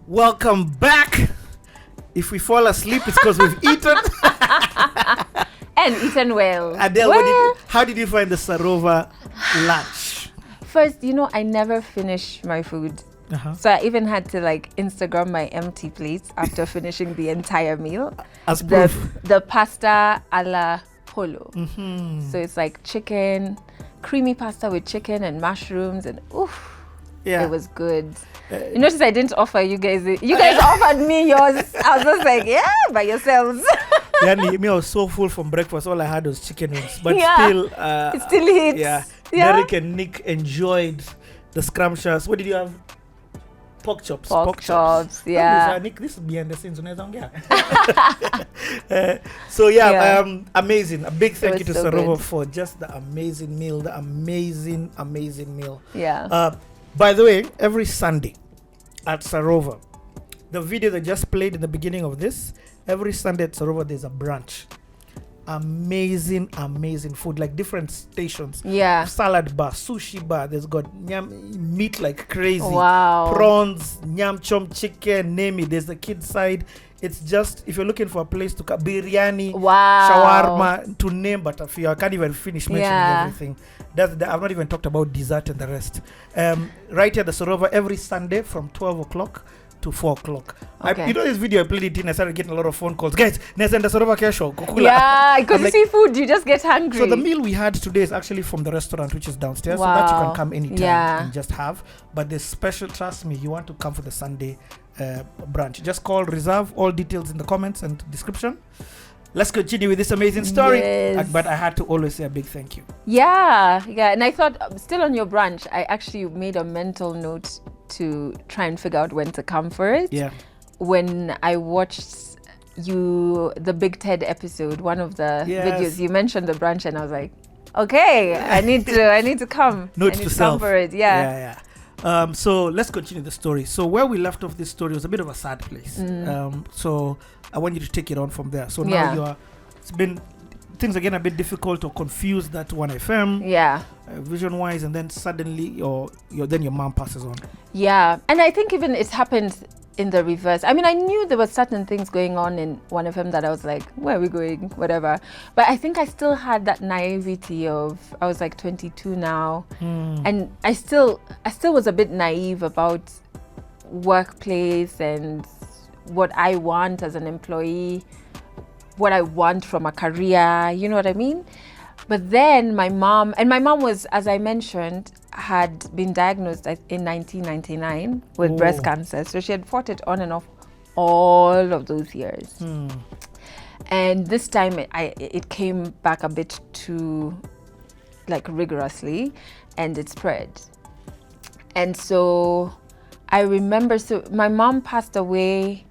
Welcome back. If we fall asleep, it's because we've eaten. And eaten well. Adelle, how did you find the Sarova lunch? First, I never finish my food. So I even had to Instagram my empty plates after finishing the entire meal. As proof. The pasta alla polo. Mm-hmm. So it's like chicken, creamy pasta with chicken and mushrooms, and oof. Yeah. It was good. You notice I didn't offer you guys it. You guys offered me yours. I was just like, yeah, by yourselves. Yeah, me, I was so full from breakfast. All I had was chicken wings. But still... it still hits. Yeah. Derek and Nick enjoyed the scrumptious. What did you have? Pork chops. Pork chops, yeah. Nick, this is behind the scenes. Amazing. A big thank you to Sarova for just the amazing meal. The amazing meal. Yeah. By the way, every Sunday at Sarova, the video that just played in the beginning of this, every Sunday at Sarova, there's a brunch. Amazing food, like different stations. Yeah. Salad bar, sushi bar. There's got meat like crazy. Wow. Prawns, nyam chom chicken, name it. There's the kids side. It's just, if you're looking for a place to cook, biryani, shawarma, to name but a few. I can't even finish mentioning everything. I've not even talked about dessert and the rest. Right here at the Sarova, every Sunday from 12 o'clock to 4 o'clock. Okay. This video I played it in, I started getting a lot of phone calls. Guys, Nesenda Sarova Kesho, Kukula. Yeah, because you see food, you just get hungry. So the meal we had today is actually from the restaurant, which is downstairs. Wow. So that you can come anytime and just have. But the special, trust me, you want to come for the Sunday brunch. Just call, reserve, all details in the comments and description. Let's continue with this amazing story. Yes. But I had to always say a big thank you. Yeah. And I thought, still on your brunch, I actually made a mental note to try and figure out when to come for it. Yeah. When I watched the Big Ted episode, one of the videos, you mentioned the brunch, and I was like, okay, I need to come. Note to self. Come for it. Yeah. So let's continue the story. So where we left off this story was a bit of a sad place. So I want you to take it on from there. So now things are getting a bit difficult or confused at 1FM. Yeah. Vision wise, and then suddenly then your mom passes on. Yeah. And I think even it happened in the reverse. I mean, I knew there were certain things going on in 1FM that I was like, where are we going? Whatever. But I think I still had that naivety of, I was like 22 now. And I still was a bit naive about workplace and what I want as an employee, what I want from a career, you know what I mean? But then my mom was, as I mentioned, had been diagnosed in 1999 with breast cancer. So she had fought it on and off all of those years. And this time it came back a bit too rigorously, and it spread. And so I remember, my mom passed away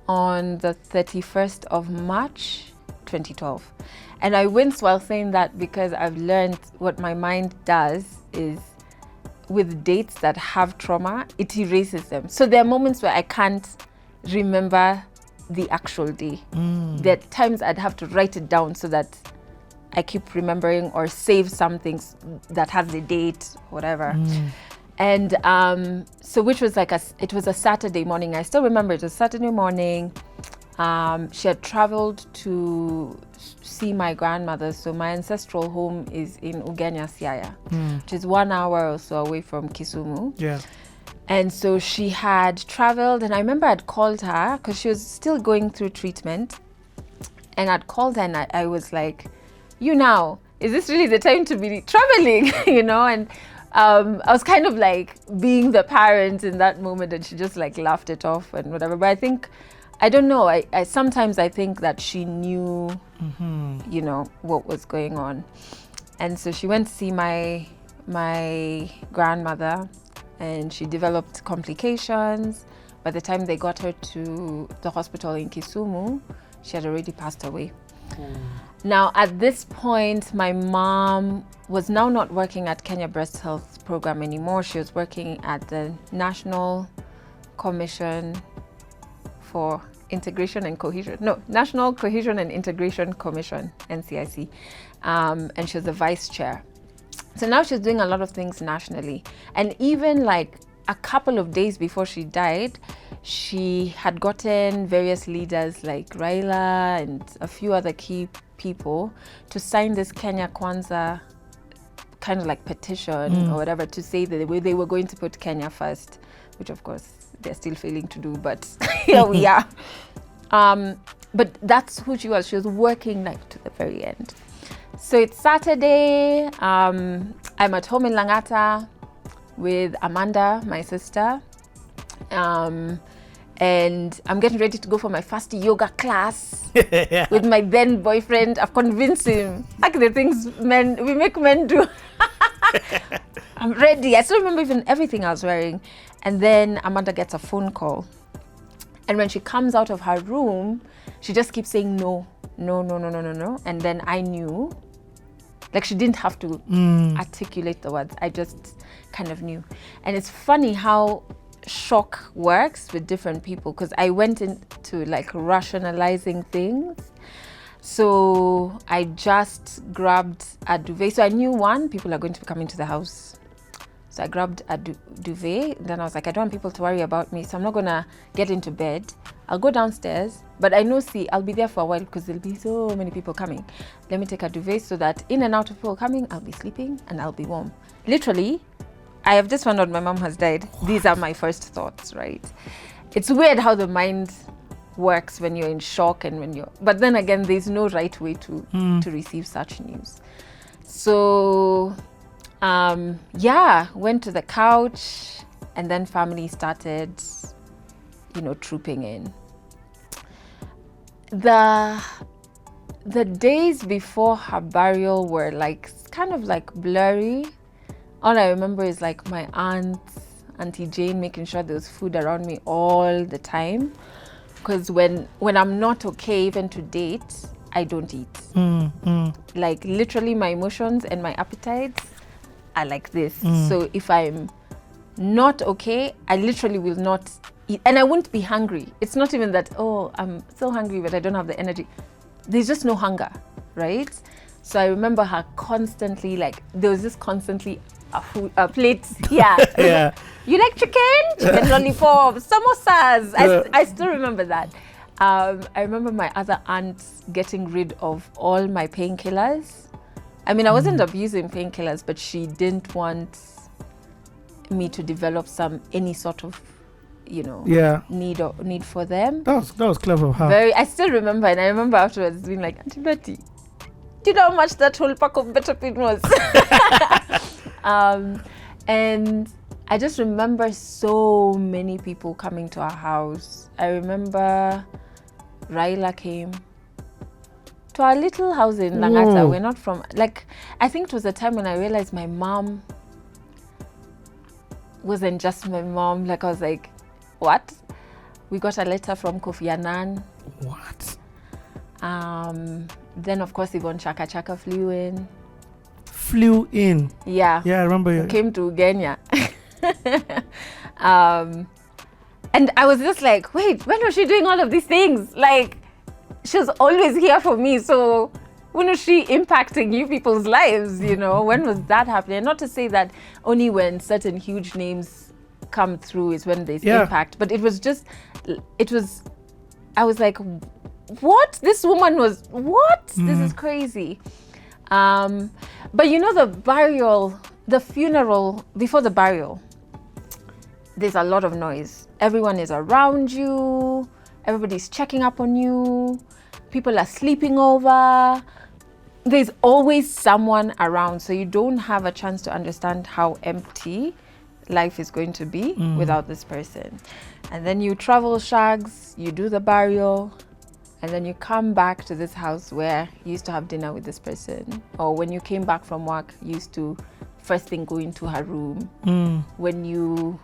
on the 31st of March 2012. And I wince while saying that because I've learned what my mind does is with dates that have trauma, it erases them. So there are moments where I can't remember the actual day. There are times I'd have to write it down so that I keep remembering, or save some things that has the date, whatever. And so which was it was a Saturday morning. I still remember it was Saturday morning. She had traveled to see my grandmother. So my ancestral home is in Ugenya, Siaya, which is 1 hour or so away from Kisumu. Yeah. And so she had traveled, and I remember I'd called her because she was still going through treatment. And I'd called her and I was like, is this really the time to be traveling? And I was kind of like being the parent in that moment, and she just laughed it off and whatever. But I don't know. I sometimes I think that she knew, what was going on. And so she went to see my grandmother, and she developed complications. By the time they got her to the hospital in Kisumu, she had already passed away. Now, at this point, my mom was now not working at Kenya Breast Health Program anymore. She was working at the National Commission for Integration and Cohesion. No, National Cohesion and Integration Commission, NCIC. And she was the vice chair. So now she's doing a lot of things nationally. And even a couple of days before she died, she had gotten various leaders like Raila and a few other key people to sign this Kenya Kwanza kind of like petition or whatever, to say that they were going to put Kenya first, which of course they're still failing to do, but here we are. But that's who she was. She was working like to the very end. So it's Saturday. I'm at home in Langata with Amanda, my sister. And I'm getting ready to go for my first yoga class with my then boyfriend. I've convinced him. Like the things we make men do. I'm ready. I still remember even everything I was wearing. And then Amanda gets a phone call. And when she comes out of her room, she just keeps saying no. And then I knew. Like, she didn't have to articulate the words. I just kind of knew. And it's funny how shock works with different people, because I went into like rationalizing things. So I just grabbed a duvet. So I knew, one, people are going to be coming to the house. So I grabbed a duvet. Then I was like, I don't want people to worry about me, so I'm not gonna get into bed. I'll go downstairs, but I know, I'll be there for a while because there'll be so many people coming. Let me take a duvet so that in and out of people coming, I'll be sleeping and I'll be warm. Literally, I have just found out my mom has died. These are my first thoughts, right? It's weird how the mind works when you're in shock and but then again, there's no right way to receive such news. So, went to the couch, and then family started, trooping in. The days before her burial were like kind of like blurry. All I remember is like my Auntie Jane, making sure there was food around me all the time. Because when I'm not okay, even to date, I don't eat. Like literally my emotions and my appetites are like this. So if I'm not okay, I literally will not eat. And I won't be hungry. It's not even that, I'm so hungry, but I don't have the energy. There's just no hunger, right? So I remember her constantly, like, there was just constantly a plate. Yeah. You like chicken lollipops, samosas. I still remember that. I remember my other aunt getting rid of all my painkillers. I mean, I wasn't abusing painkillers, but she didn't want me to develop any sort of, need for them. That was clever of her. I still remember, and I remember afterwards being like, Auntie Betty, do you know how much that whole pack of Betapin was? And I just remember so many people coming to our house. I remember Raila came to our little house in Langata. We're not from, I think it was a time when I realized my mom wasn't just my mom. I was like, what? We got a letter from Kofi Annan. What? Then of course Yvonne Chaka Chaka flew in. Yeah, I remember you came to Kenya. And I was just like, wait, when was she doing all of these things? Like, she was always here for me, so when was she impacting you people's lives? When was that happening? Not to say that only when certain huge names come through is when there's impact, but I was like, what? This woman was, what? This is crazy. But the funeral, before the burial, there's a lot of noise. Everyone is around you. Everybody's checking up on you. People are sleeping over. There's always someone around. So you don't have a chance to understand how empty life is going to be without this person. And then you travel shags, you do the burial, and then you come back to this house where you used to have dinner with this person. Or when you came back from work, you used to first thing go into her room. When you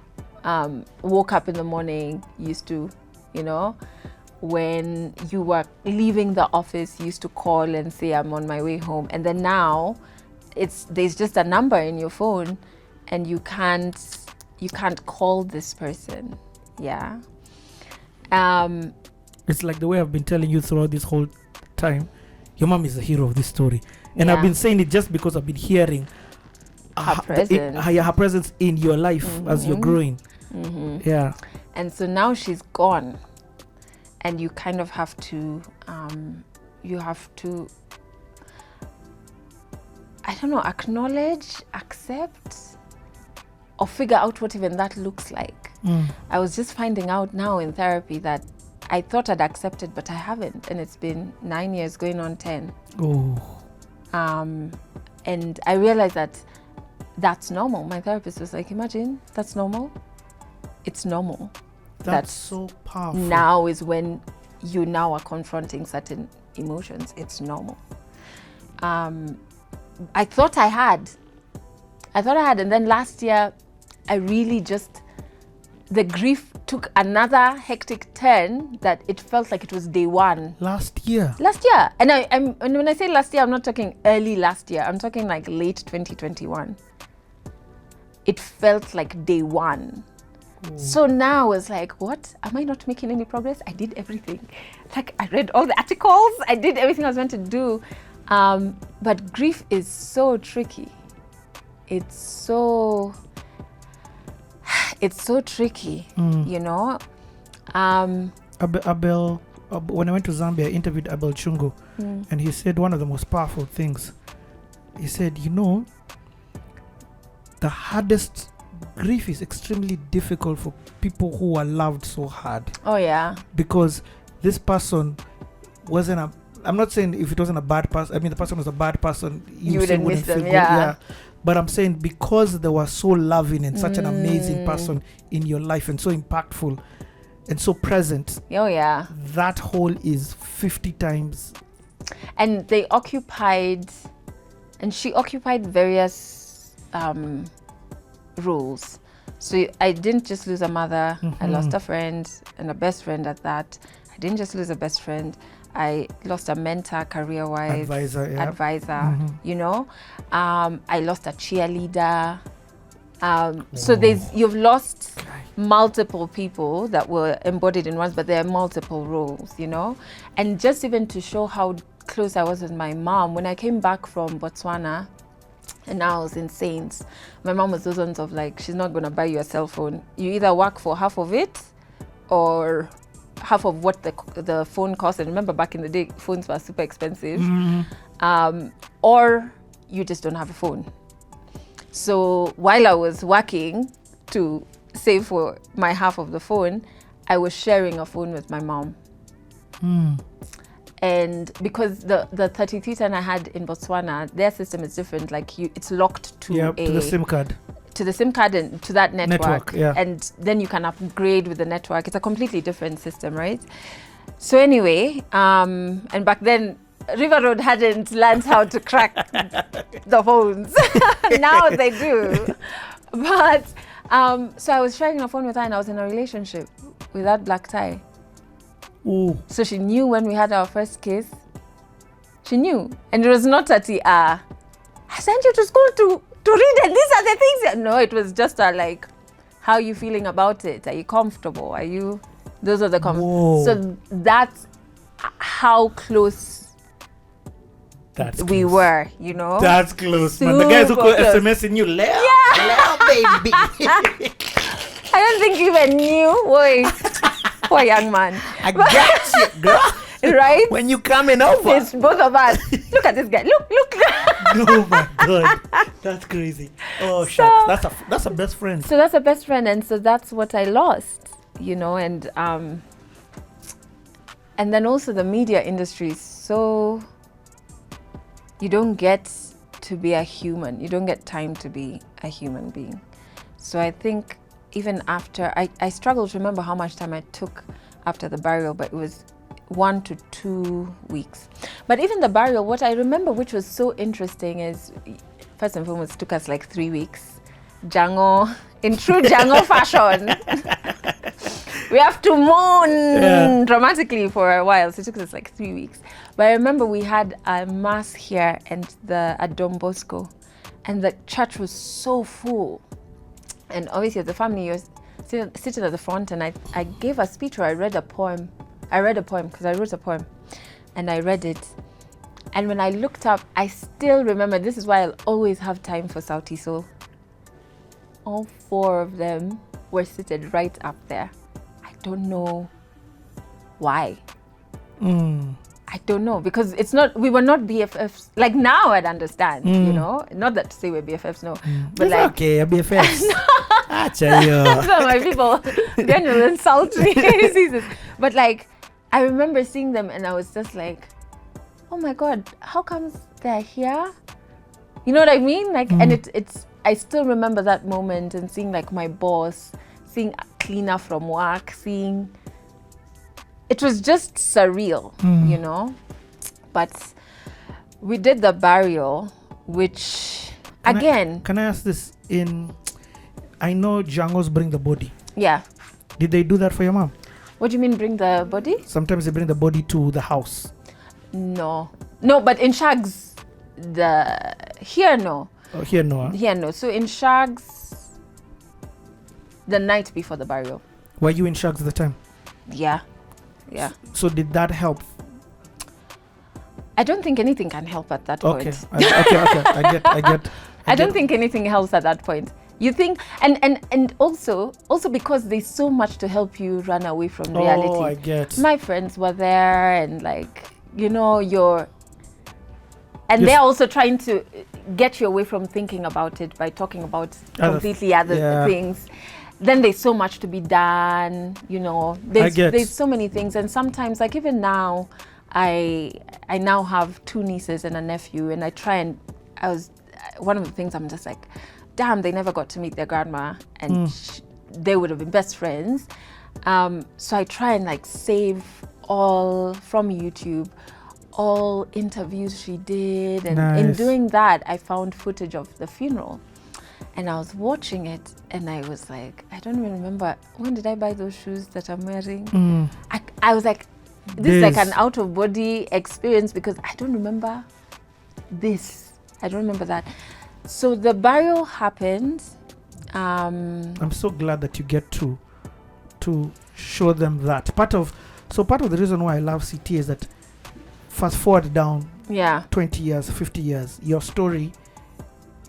woke up in the morning, you used to, when you were leaving the office, you used to call and say, I'm on my way home. And then now there's just a number in your phone and you can't call this person. Yeah. It's like the way I've been telling you throughout this whole time. Your mom is the hero of this story. And I've been saying it just because I've been hearing her presence in your life as you're growing. Yeah. And so now she's gone, and you kind of have to, I don't know, acknowledge, accept, or figure out what even that looks like. I was just finding out now in therapy that I thought I'd accepted, but I haven't. And it's been 9 years, going on 10. Oh. And I realized that that's normal. My therapist was like, imagine, that's normal. It's normal. That's so powerful. Now is when you now are confronting certain emotions. It's normal. I thought I had. And then last year, I really just, the grief took another hectic turn that it felt like it was day one. Last year. And and when I say last year, I'm not talking early last year. I'm talking like late 2021. It felt like day one. So now I was like, what? Am I not making any progress? I did everything. Like, I read all the articles. I did everything I was meant to do. But grief is so tricky. It's so tricky, you know. Abel, when I went to Zambia, I interviewed Adelle Onyango, and he said one of the most powerful things. He said, you know, the hardest grief is extremely difficult for people who are loved so hard. Oh yeah. Because this person wasn't I'm not saying if it wasn't a bad person, I mean the person was a bad person, you wouldn't miss them, yeah. But I'm saying because they were so loving and such an amazing person in your life and so impactful and so present. Oh yeah. That hole is 50 times. And she occupied various roles. So I didn't just lose a mother, I lost a friend, and a best friend at that. I didn't just lose a best friend, I lost a mentor, career-wise, advisor, you know. I lost a cheerleader. So you've lost multiple people that were embodied in ones, but there are multiple roles, you know. And just even to show how close I was with my mom, when I came back from Botswana, and now I was in Saints, my mom was those ones of like, she's not going to buy you a cell phone. You either work for half of it or half of what the phone costs. And remember, back in the day, phones were super expensive. Or you just don't have a phone. So while I was working to save for my half of the phone, I was sharing a phone with my mom. And because the 3310 I had in Botswana, their system is different. Like it's locked to the SIM card. To the SIM card and to that network. Yeah. And then you can upgrade with the network. It's a completely different system, right? So anyway, and back then, River Road hadn't learned how to crack the phones. Now they do. But so I was sharing a phone with her, and I was in a relationship with that black tie. Ooh. So she knew when we had our first kiss. She knew. And it was not at I sent you to school to read, and these are the things. No, it was just like, how are you feeling about it? Are you comfortable? Those are the comments. So that's how close we were, you know? That's close, man. The guys who call SMSing you, Leo, baby. I don't think you even knew. Boy, poor young man. I got you, girl. Right? When you coming over. It's both of us. Look at this guy. Look. Oh my God. That's crazy. Oh, shucks. That's a best friend. So that's a best friend. And so that's what I lost, you know, and then also the media industry is so, you don't get to be a human. You don't get time to be a human being. So I think even after, I struggle to remember how much time I took after the burial, but it was 1 to 2 weeks. But even the burial, what I remember, which was so interesting, is first and foremost, it took us like 3 weeks. Django, in true Django fashion. We have to mourn dramatically for a while. So it took us like 3 weeks. But I remember we had a mass here at Don Bosco, and the church was so full. And obviously, as the family, you're sitting at the front, and I gave a speech where I read a poem. Because I wrote a poem, and I read it. And when I looked up, I still remember, this is why I'll always have time for Sauti Sol. All 4 of them were seated right up there. don't know why. I don't know, because we were not BFFs. Like now I'd understand, you know, not that to say we're BFFs, no. But it's like, okay, BFFs. Some of my people, Daniel insult me. But like, I remember seeing them and I was just like, oh my God, how comes they're here? You know what I mean? Like, and it's, I still remember that moment and seeing like my boss, seeing a cleaner from work, it was just surreal, you know? But we did the burial, which Can I ask this? I know Jangos bring the body. Yeah. Did they do that for your mom? What do you mean bring the body? Sometimes they bring the body to the house. No, but in Shags, here no. Oh, here no. Here no. So in Shags, the night before the burial. Were you in Shags at the time? Yeah. So did that help? I don't think anything can help at that point. Okay. I get. I don't think anything helps at that point. You think, and also because there's so much to help you run away from reality. Oh, I get. My friends were there, and like, you know, they're also trying to get you away from thinking about it by talking about completely other things. Then there's so much to be done, you know. There's so many things, and sometimes, like even now, I now have 2 nieces and a nephew, and one of the things I'm just like, damn, they never got to meet their grandma, and they would have been best friends. So I try and like save all from YouTube, all interviews she did, and in doing that, I found footage of the funeral. And I was watching it and I was like, I don't even remember, when did I buy those shoes that I'm wearing? I was like, this is like an out of body experience, because I don't remember this. I don't remember that. So the burial happened. I'm so glad that you get to show them that. Part of the reason why I love CT is that fast forward down 20 years, 50 years, your story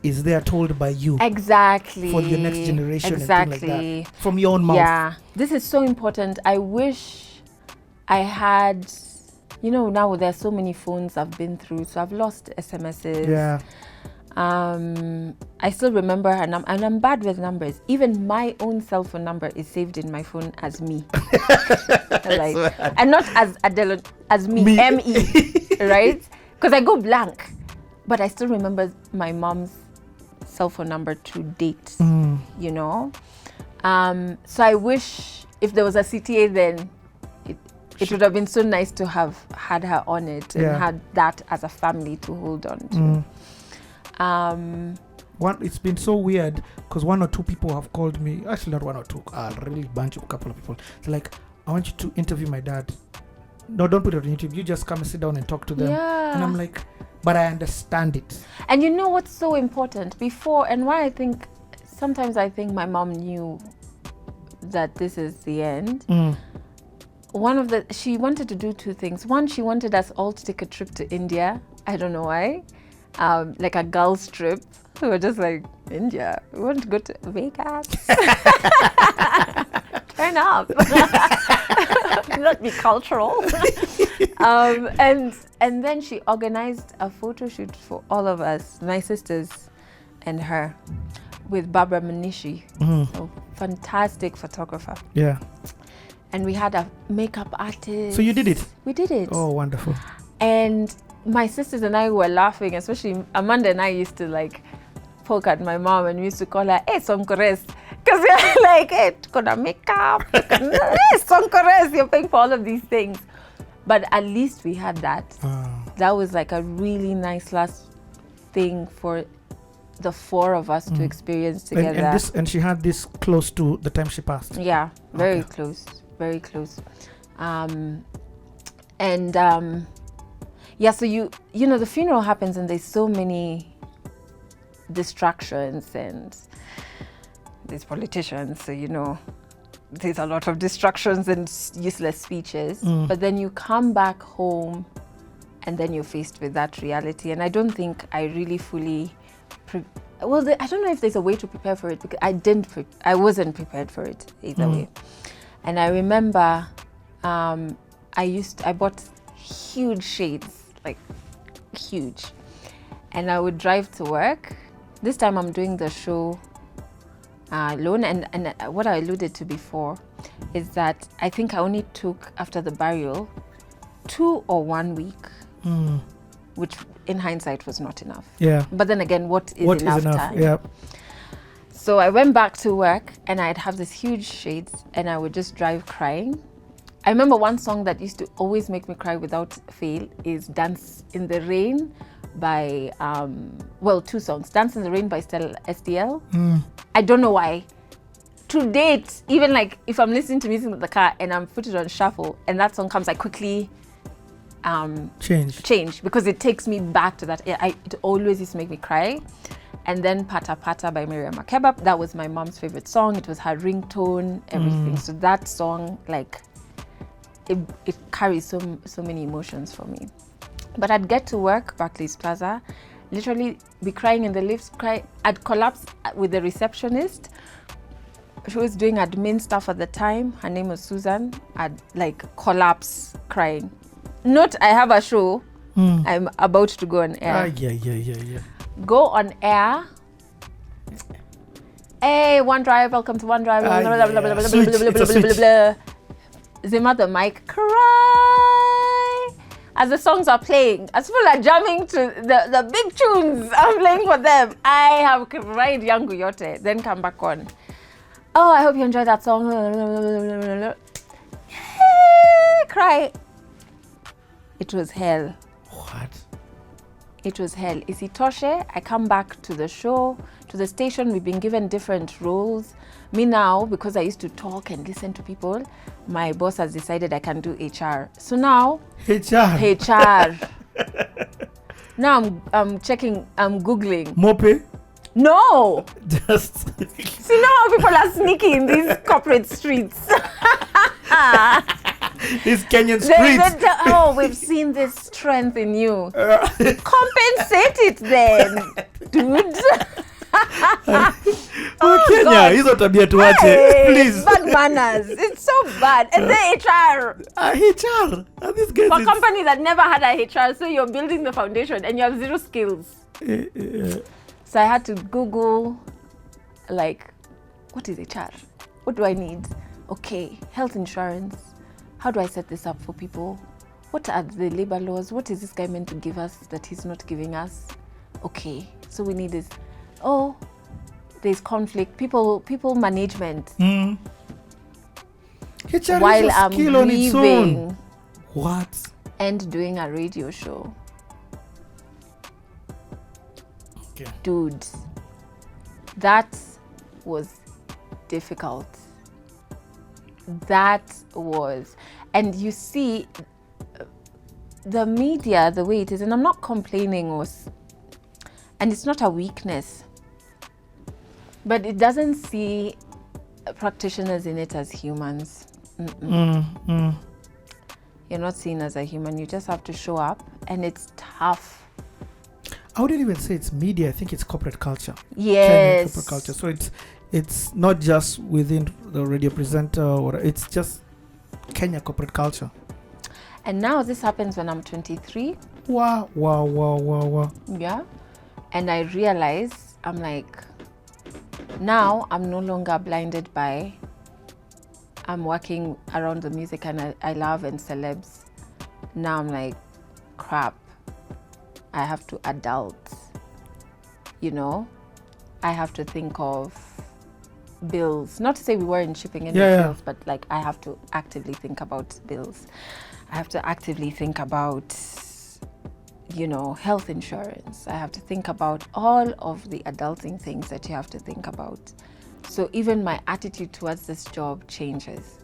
is there told by you. Exactly. For the next generation. Exactly. And things like that. From your own mouth. Yeah. This is so important. I wish I had, you know, now there's so many phones I've been through, so I've lost SMSs. Yeah. I still remember her number, and I'm bad with numbers. Even my own cell phone number is saved in my phone as me. Like, and not as Adelle, as me. M-E, right? Because I go blank. But I still remember my mom's cell phone number to date, you know? So I wish if there was a CTA then, it would have been so nice to have had her on it and had that as a family to hold on to. It's been so weird because 1 or 2 people have called me, actually not 1 or 2, a couple of people. They're like, I want you to interview my dad. No, don't put it on YouTube. You just come and sit down and talk to them. Yeah. And I'm like, but I understand it. And you know what's so important before, and why sometimes I think my mom knew that this is the end. She wanted to do 2 things. One, she wanted us all to take a trip to India. I don't know why. Like a girls trip. We were just like, India, we want to go to Vegas. Turn up. Not be cultural. And then she organized a photo shoot for all of us, my sisters and her, with Barbara Manishi, a fantastic photographer. Yeah. And we had a makeup artist. So you did it? We did it. Oh, wonderful. And my sisters and I were laughing, especially Amanda and I used to like poke at my mom, and we used to call her, hey, Sonkores. Because we're like, hey, gonna makeup. Hey, Sonkores, you're paying for all of these things. But at least we had that. That was like a really nice last thing for the 4 of us to experience together. And she had this close to the time she passed. Yeah, very close. Very close. So you know, the funeral happens and there's so many distractions, and there's politicians, so you know, there's a lot of distractions and useless speeches. But then you come back home and then you're faced with that reality. And I don't think I really fully I don't know if there's a way to prepare for it, because I wasn't prepared for it either way. And I remember I bought huge shades, like huge. And I would drive to work. This time I'm doing the show alone. And what I alluded to before is that I think I only took, after the burial, 2 or 1 week, which in hindsight was not enough. Yeah. But then again, what is enough time? Yeah. So I went back to work and I'd have this huge shades and I would just drive crying. I remember one song that used to always make me cry without fail is Dance in the Rain by, 2 songs. Dance in the Rain by SDL. I don't know why. To date, even like if I'm listening to music in the car and I'm put it on shuffle and that song comes, I quickly change because it takes me back to that. It always used to make me cry. And then Pata Pata by Miriam Makeba, that was my mom's favorite song. It was her ringtone, everything. So that song, like, it carries so many emotions for me. But I'd get to work, Barclays Plaza, literally be crying in the lift, I'd collapse with the receptionist. She was doing admin stuff at the time. Her name was Susan. I'd like collapse crying. Not I have a show. I'm about to go on air. Yeah. Go on air. Hey, OneDrive, welcome to OneDrive. Zima the mic, cry. As the songs are playing, as people are jamming to the big tunes I'm playing for them, I have cried Yangu Yote, then come back on. Oh, I hope you enjoyed that song. Cry. It was hell. What? It was hell. Isitoshe, I come back to the show, to the station. We've been given different roles. Me now, because I used to talk and listen to people, my boss has decided I can do HR. So now, HR. Now I'm checking, I'm Googling. Mope? No! Just... See now how people are sneaky in these corporate streets. These Kenyan streets. We've seen this strength in you. Compensate it then, dude. Kenya, hizo tabia tuache, please. Bad manners. It's so bad. And then HR. HR. These guys. For a company that never had a HR, so you're building the foundation and you have zero skills. So I had to Google, like, what is HR? What do I need? Okay, health insurance. How do I set this up for people? What are the labor laws? What is this guy meant to give us that he's not giving us? Okay, so we need this. Oh, there's conflict. People management. HR while is a I'm skill on its leaving. own. What? And doing a radio show. Okay. Dude, that was difficult. That was, and you see, the media, the way it is, and I'm not complaining, and it's not a weakness, but it doesn't see practitioners in it as humans. You're not seen as a human. You just have to show up, and it's tough. I wouldn't even say it's media. I think it's corporate culture. Yes. Corporate culture. So it's not just within the radio presenter, or it's just Kenya corporate culture. And now this happens when I'm 23. Wow. Yeah. And I realize, I'm like, now I'm no longer blinded by, I'm working around the music and I love and celebs. Now I'm like, crap, I have to adult, I have to think of bills. Not to say we weren't shipping any bills, but like I have to actively think about bills. I have to actively think about, health insurance. I have to think about all of the adulting things that you have to think about. So even my attitude towards this job changes.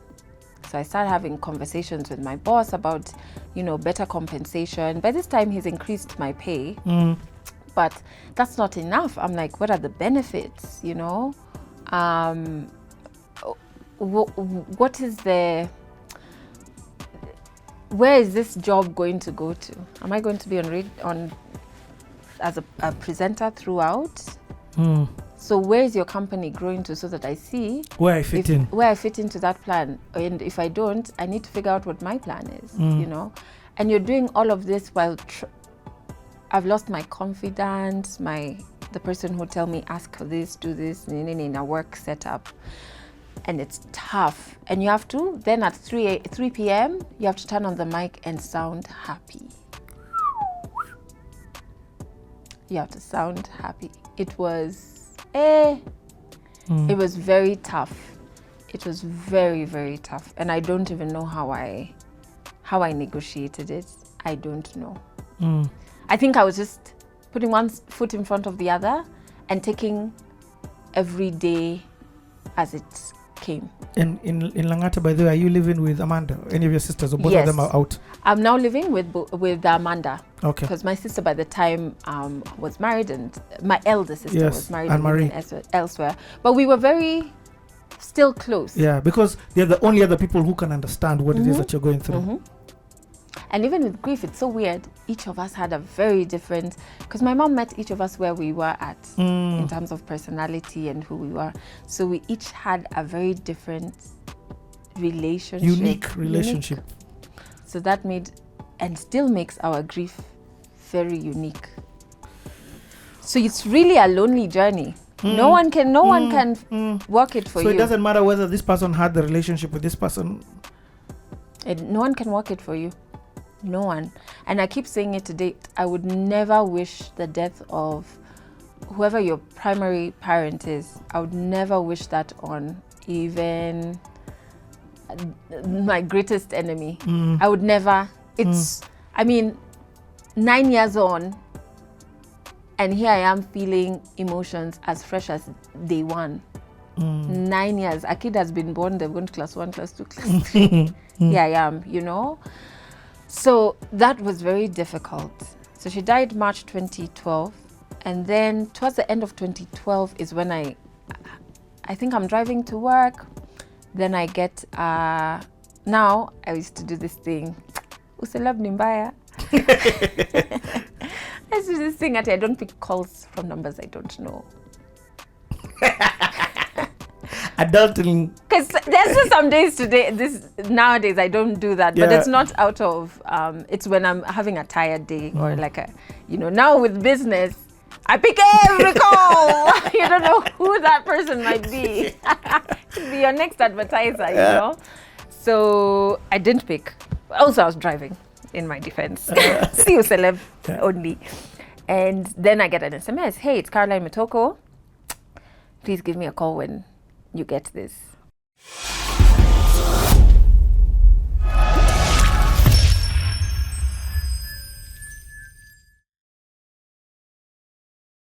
So I started having conversations with my boss about, better compensation. By this time, he's increased my pay, but that's not enough. I'm like, what are the benefits, what is where is this job going to go to? Am I going to be on as a presenter throughout? So where is your company growing to, so that I see where I fit into that plan? And if I don't, I need to figure out what my plan is, you know? And you're doing all of this while I've lost my confidence, the person who tell me, ask for this, do this, in a work setup. And it's tough. And you have to, then at 3 p.m., you have to turn on the mic and sound happy. You have to sound happy. It was, it was very tough. It was very, very tough. And I don't even know how I negotiated it. I don't know. I think I was just putting one foot in front of the other and taking every day as it came. And in Langata, by the way, are you living with Amanda? Any of your sisters, or both of them are out? I'm now living with Amanda. Okay. Because my sister by the time was married, and my elder sister was married and living elsewhere. But we were very still close. Yeah, because they're the only other people who can understand what it is that you're going through. And even with grief, it's so weird. Each of us had a very different, because my mom met each of us where we were at in terms of personality and who we were. So we each had a very different relationship. Unique relationship. So that made, and still makes, our grief very unique. So it's really a lonely journey. No one can work it for you. So it doesn't matter whether this person had the relationship with this person. No one can work it for you. No one. And I keep saying it to date, I would never wish the death of whoever your primary parent is. I would never wish that on even my greatest enemy. I would never. It's, I mean, 9 years on, and here I am feeling emotions as fresh as day one. 9 years. A kid has been born, they've gone to class 1, class 2, class 3. Here I am, you know? So that was very difficult. So she died March 2012. And then towards the end of 2012 is when I think I'm driving to work. Then I get, now I used to do this thing. Uselab nimbaya. I used to do this thing that I don't pick calls from numbers I don't know. Adulting. Because there's just some days nowadays I don't do that, but it's not out of, it's when I'm having a tired day or like now with business, I pick every call. You don't know who that person might be. Could be your next advertiser, you know? So I didn't pick. Also, I was driving, in my defense. See you, celeb, only. And then I get an SMS. Hey, it's Caroline Mutoko. Please give me a call when you get this.